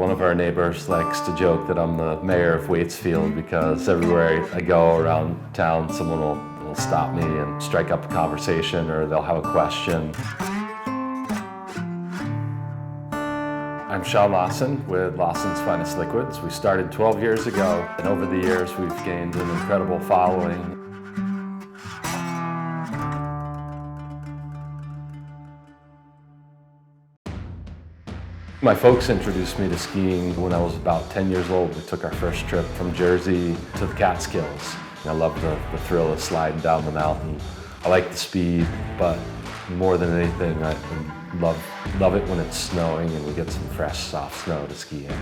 One of our neighbors likes to joke that I'm the mayor of Waitsfield because everywhere I go around town, someone will stop me and strike up a conversation, or they'll have a question. I'm Lawson with Lawson's Finest Liquids. We started 12 years ago, and over the years we've gained an incredible following. My folks introduced me to skiing when I was about 10 years old. We took our first trip from Jersey to the Catskills. I love the thrill of sliding down the mountain. I like the speed, but more than anything, I love it when it's snowing and we get some fresh, soft snow to ski in.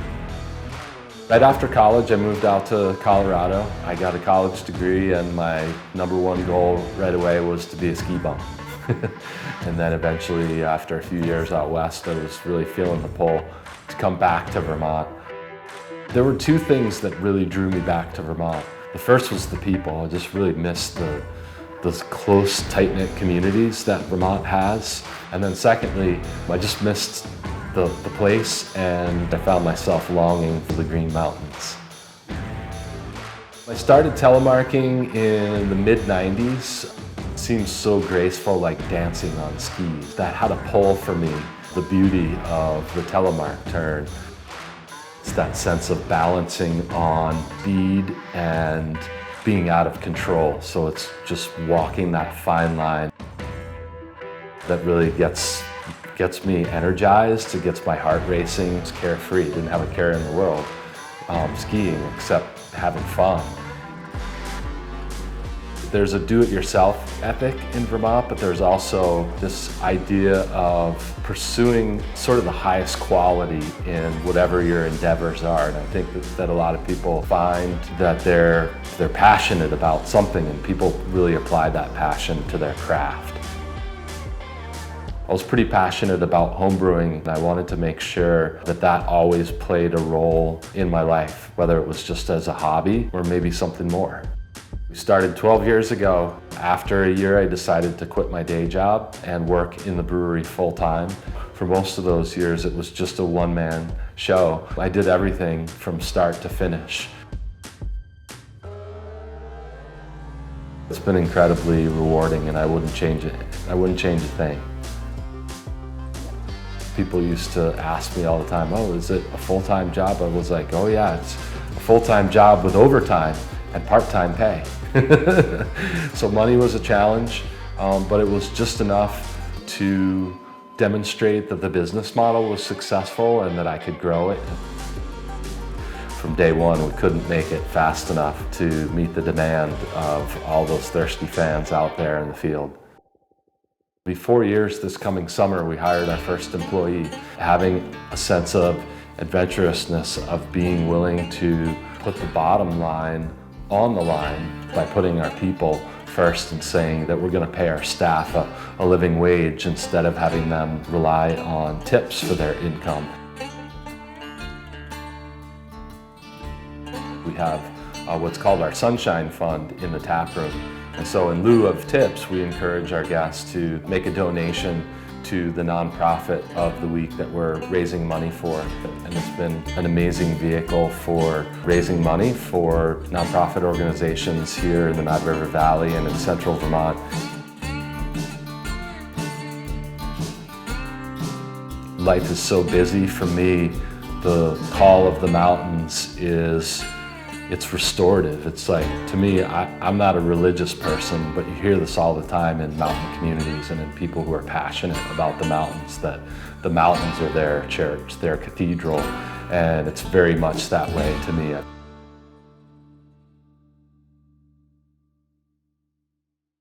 Right after college, I moved out to Colorado. I got a college degree, and my #1 goal right away was to be a ski bum. And then eventually, after a few years out west, I was really feeling the pull to come back to Vermont. There were two things that really drew me back to Vermont. The first was the people. I just really missed those close, tight-knit communities that Vermont has. And then secondly, I just missed the place, and I found myself longing for the Green Mountains. I started telemarking in the mid-90s. It seemed so graceful, like dancing on skis. That had a pull for me, the beauty of the telemark turn. It's that sense of balancing on speed and being out of control. So it's just walking that fine line that really gets me energized. It gets my heart racing. It's carefree. Didn't have a care in the world skiing except having fun. There's a do-it-yourself ethic in Vermont, but there's also this idea of pursuing sort of the highest quality in whatever your endeavors are. And I think that a lot of people find that they're passionate about something, and people really apply that passion to their craft. I was pretty passionate about homebrewing, and I wanted to make sure that always played a role in my life, whether it was just as a hobby or maybe something more. We started 12 years ago. After a year, I decided to quit my day job and work in the brewery full-time. For most of those years, it was just a one-man show. I did everything from start to finish. It's been incredibly rewarding, and I wouldn't change it. I wouldn't change a thing. People used to ask me all the time, "Oh, is it a full-time job?" I was like, "Oh yeah, it's a full-time job with overtime and part-time pay." So money was a challenge, but it was just enough to demonstrate that the business model was successful and that I could grow it. From day one, we couldn't make it fast enough to meet the demand of all those thirsty fans out there in the field. It'll be 4 years this coming summer. We hired our first employee. Having a sense of adventurousness, of being willing to put the bottom line on the line by putting our people first and saying that we're going to pay our staff a living wage instead of having them rely on tips for their income. We have what's called our Sunshine Fund in the tap room. And so in lieu of tips, we encourage our guests to make a donation to the nonprofit of the week that we're raising money for. And it's been an amazing vehicle for raising money for nonprofit organizations here in the Mad River Valley and in central Vermont. Life is so busy for me. The call of the mountains it's restorative. It's like, to me, I'm not a religious person, but you hear this all the time in mountain communities and in people who are passionate about the mountains, that the mountains are their church, their cathedral, and it's very much that way to me.